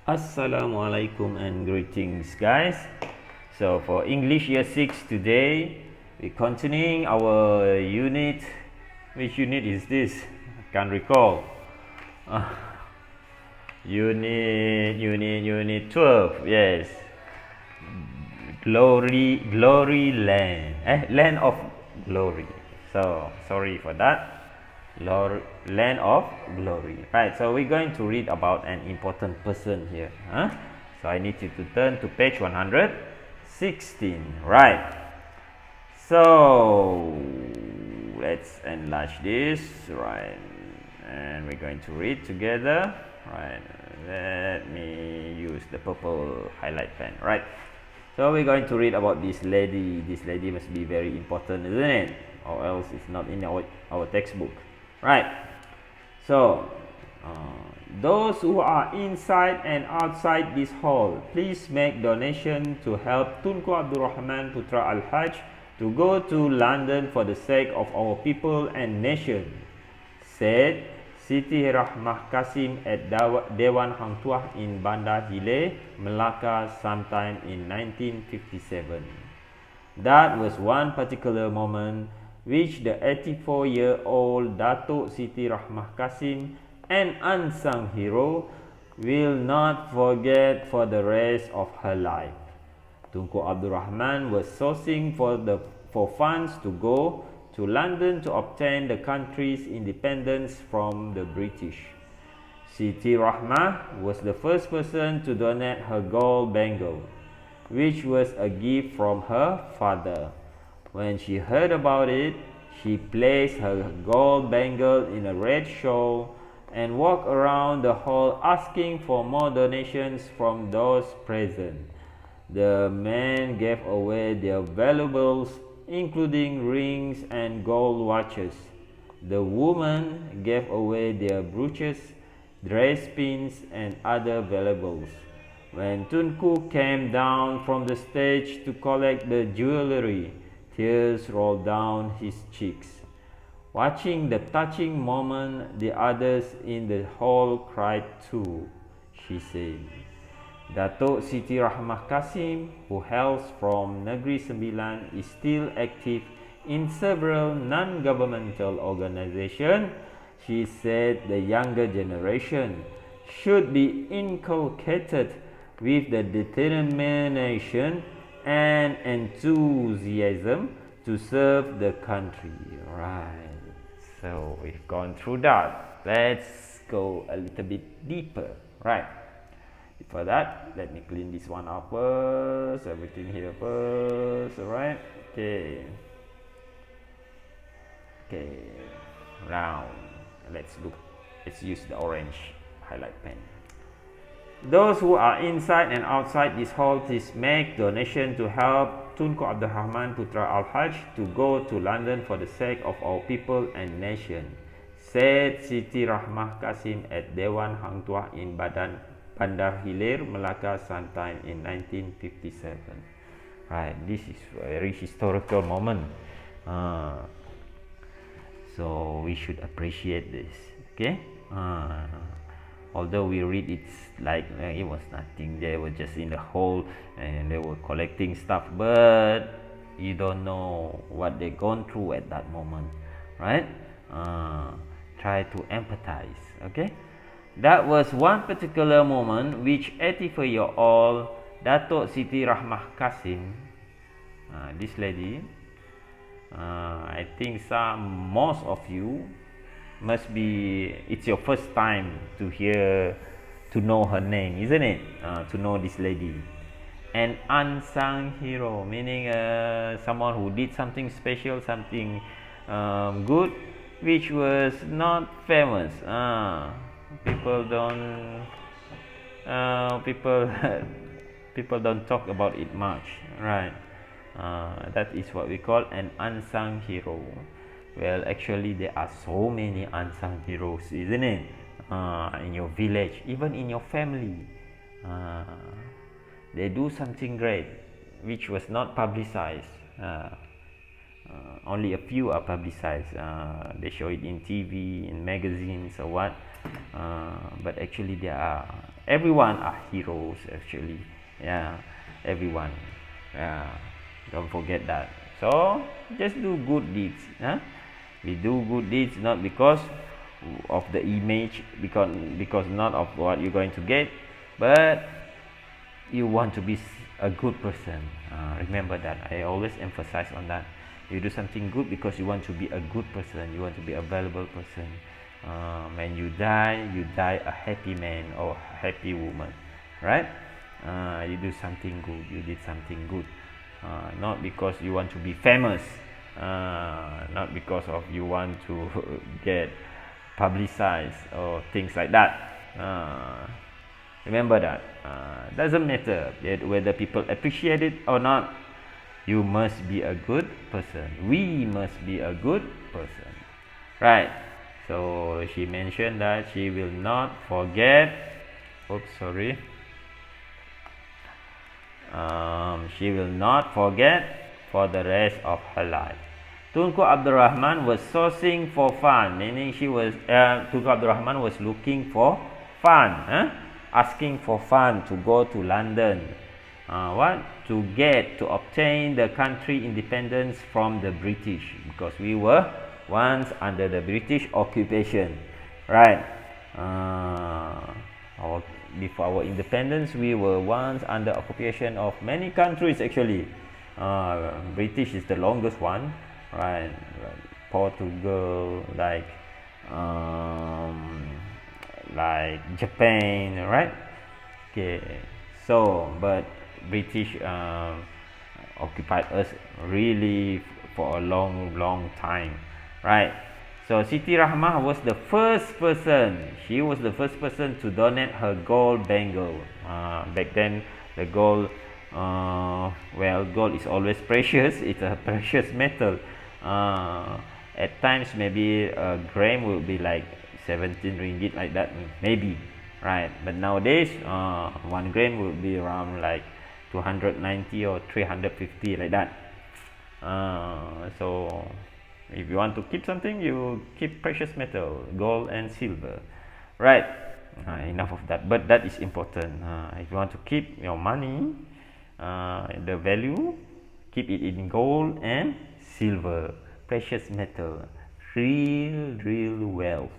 Assalamualaikum and greetings, guys. So for English Year 6 today, we're continuing our unit. Which unit is this? I can't recall. Uh, unit 12. Yes. Glory land. Land of glory. So sorry for that. Land of glory. Right, so we're going to read about an important person here. So I need you to turn to page 116. Right, so let's enlarge this. Right, and we're going to read together. Right, let me use the purple highlight pen. Right, so we're going to read about this lady. This lady must be very important, isn't it? Or else it's not in our textbook. Right, so those who are inside and outside this hall, please make donation to help Tunku Abdul Rahman Putra Al-Hajj to go to London for the sake of our people and nation, said Siti Rahmah Kasim at Dewan Hang Tuah in Bandar Hilir, Melaka sometime in 1957. That was one particular moment which the 84-year-old Datuk Siti Rahmah Kasim, an unsung hero, will not forget for the rest of her life. Tunku Abdul Rahman was sourcing for funds to go to London to obtain the country's independence from the British. Siti Rahmah was the first person to donate her gold bangle, which was a gift from her father. When she heard about it, she placed her gold bangle in a red shawl and walked around the hall asking for more donations from those present. The men gave away their valuables, including rings and gold watches. The women gave away their brooches, dress pins, and other valuables. When Tunku came down from the stage to collect the jewelry, tears rolled down his cheeks. Watching the touching moment, the others in the hall cried too, she said. Datuk Siti Rahmah Kasim, who hails from Negeri Sembilan, is still active in several non-governmental organizations. She said the younger generation should be inculcated with the determination and enthusiasm to serve the country. Right, so we've gone through that. Let's go a little bit deeper. Right, before that, let me clean this one up first. Everything here first. Alright, okay, round. Let's use the orange highlight pen. Those who are inside and outside this hall, please make donation to help Tunku Abdul Rahman Putra Al-Hajj to go to London for the sake of our people and nation, said Siti Rahmah Kasim at Dewan Hang Tuah in Bandar Hilir, Melaka sometime in 1957. Right, this is a very historical moment. So we should appreciate this. Okay. Although we read it's like it was nothing, they were just in the hole and they were collecting stuff, but you don't know what they gone through at that moment, right? Try to empathize. Okay, that was one particular moment which 84-year-old Datuk Siti Rahmah Kasim, this lady, I think most of you must be, it's your first time to know her name, isn't it? To know this lady. An unsung hero, meaning someone who did something special, something good, which was not famous. People don't people don't talk about it much, right? That is what we call an unsung hero. Well, actually, there are so many unsung heroes, isn't it? In your village, even in your family, they do something great, which was not publicized. Only a few are publicized. They show it in TV, in magazines, or what. But actually, there are Everyone are heroes actually. Yeah, everyone. Yeah, don't forget that. So just do good deeds. Huh? We do good deeds not because of the image, because not of what you're going to get, but you want to be a good person. Remember that. I always emphasize on that. You do something good because you want to be a good person. You want to be a valuable person. When you die a happy man or happy woman, right? You do something good. You did something good, not because you want to be famous, not because of you want to get publicized or things like that. Remember that. Doesn't matter whether people appreciate it or not. You must be a good person. We must be a good person, right? So she mentioned that she will not forget. Oops, sorry. She will not forget for the rest of her life. Tunku Abdul Rahman was sourcing for fun, meaning Tunku Abdul Rahman was looking for fun, asking for fun to go to London. To obtain the country independence from the British, because we were once under the British occupation, right? Before our independence, we were once under occupation of many countries actually. British is the longest one, right? Portugal, like Japan, right? Okay, so but British occupied us really for a long time, right? So Siti Rahmah was the first person. She was the first person to donate her gold bangle. Back then, the gold, gold is always precious. It's a precious metal. At times, maybe a gram will be like 17 ringgit, like that, maybe, right? But nowadays, 1 gram will be around like 290 or 350, like that. So if you want to keep something, you keep precious metal, gold and silver, right? Enough of that, but that is important. If you want to keep your money, the value, keep it in gold and silver, precious metal, real wealth,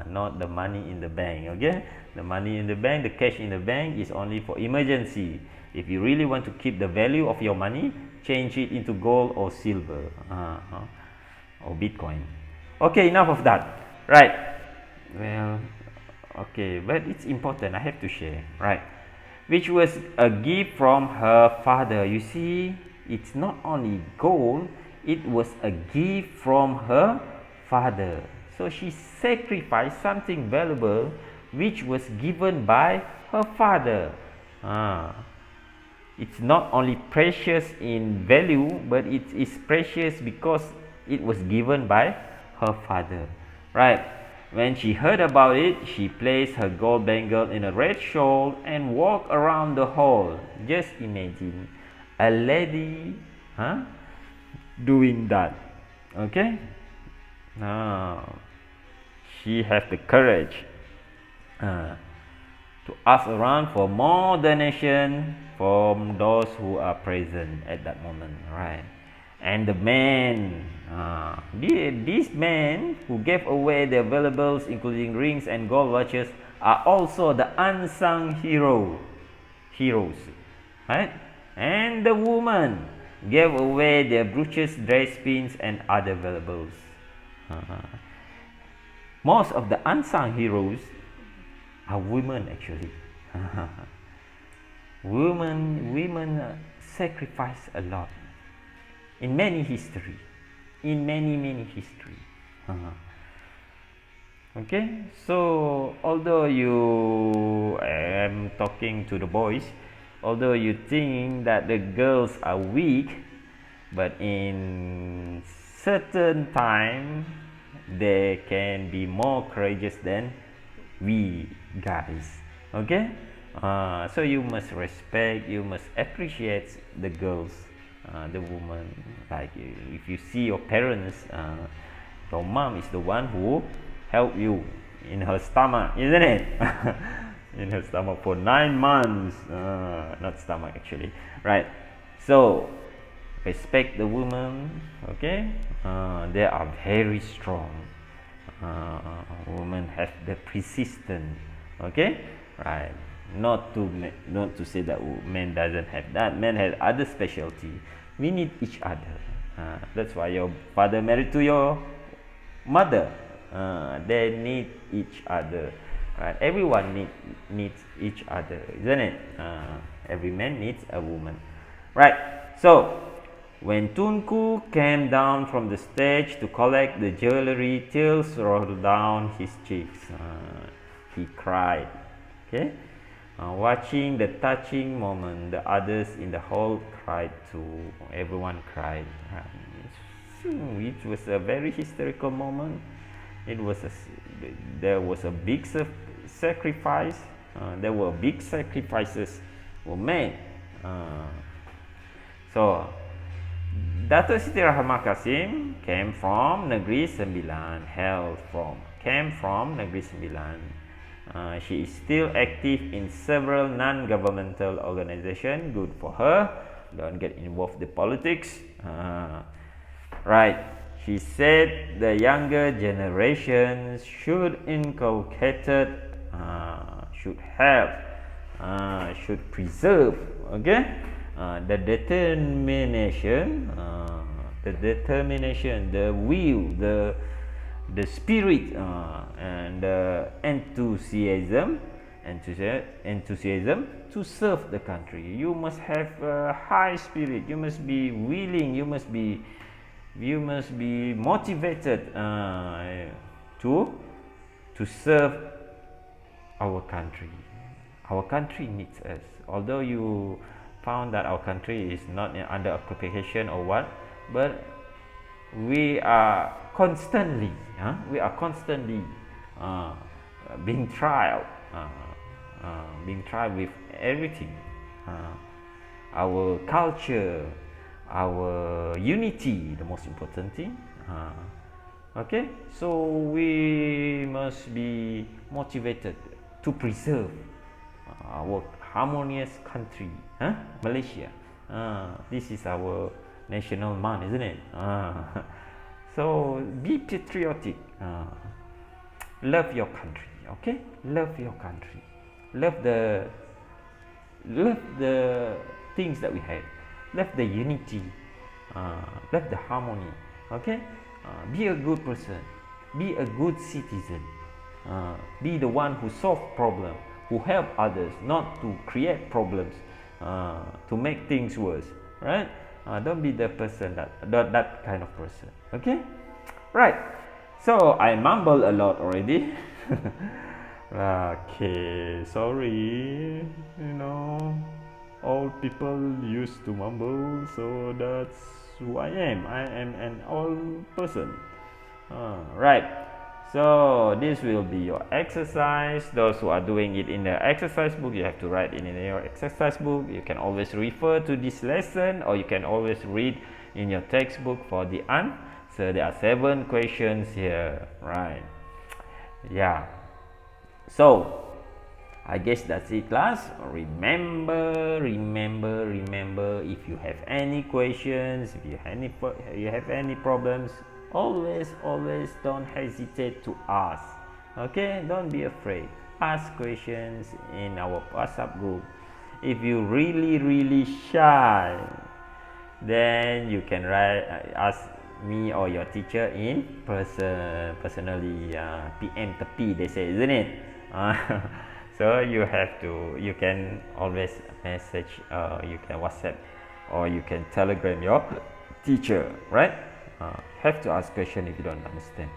not the money in the bank. Okay, the money in the bank, the cash in the bank is only for emergency. If you really want to keep the value of your money, change it into gold or silver, or Bitcoin. Okay, enough of that, right? Well, okay, but it's important, I have to share, right? Which was a gift from her father. You see, it's not only gold, it was a gift from her father. So she sacrificed something valuable which was given by her father. It's not only precious in value, but it is precious because it was given by her father, right? When she heard about it, she placed her gold bangle in a red shawl and walked around the hall. Just imagine a lady doing that. Okay, she has the courage to ask around for more donation from those who are present at that moment, right? And the man, these men who gave away their valuables, including rings and gold watches, are also the unsung heroes, right? And the woman gave away their brooches, dress pins, and other valuables. Most of the unsung heroes are women actually. Women sacrifice a lot in many history, many history. Okay, so although I am talking to the boys, although you think that the girls are weak, but in certain time they can be more courageous than we guys. Okay, so you must respect, you must appreciate the girls, the woman. Like if you see your parents, your mom is the one who helped you in her stomach, isn't it? in her stomach for 9 months. Not stomach actually, right? So respect the woman, okay? They are very strong. Women have the persistence, okay, right? Not to say that men doesn't have that. Men have other specialty. We need each other. That's why your father married to your mother. They need each other, right? Everyone needs each other, isn't it? Every man needs a woman, right? So when Tunku came down from the stage to collect the jewelry, tears rolled down his cheeks. He cried. Okay, watching the touching moment, the others in the hall cried too. Everyone cried. It was a very historical moment. There was a big sacrifice. There were big sacrifices were made. So Datuk Siti Rahmah Kasim came from Negeri Sembilan, came from Negeri Sembilan. She is still active in several non-governmental organizations. Good for her. Don't get involved in politics. Right. She said the younger generations should should preserve, okay, the determination, the will, the spirit, and the enthusiasm to serve the country. You must have a high spirit. You must be willing. You must be motivated to serve our country. Our country needs us. Although you found that our country is not under occupation or what, but we are constantly being tried with everything, our culture, our unity, the most important thing. Okay, so we must be motivated to preserve our harmonious country, Malaysia. This is our national man, isn't it? So be patriotic. Love your country, okay? Love your country. Love the things that we have. Love the unity. Love the harmony, okay? Be a good person. Be a good citizen. Be the one who solve problems, who help others, not to create problems, to make things worse, right? Don't be the person that kind of person, okay? Right. So I mumble a lot already. Okay, sorry. Old people used to mumble, so that's who I am. I am an old person. Right. So this will be your exercise. Those who are doing it in the exercise book, you have to write it in your exercise book. You can always refer to this lesson, or you can always read in your textbook for the answer. There are 7 questions here, right? Yeah. So I guess that's it, class. Remember, if you have any questions, if you have any problems, always don't hesitate to ask. Okay, don't be afraid. Ask questions in our WhatsApp group. If you really shy, then you can ask me or your teacher in personally. PM tepi, they say, isn't it? So you can always message, you can WhatsApp, or you can Telegram your teacher, right? Have to ask question if you don't understand,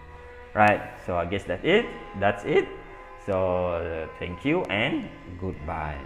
right? So I guess that's it. So thank you and goodbye.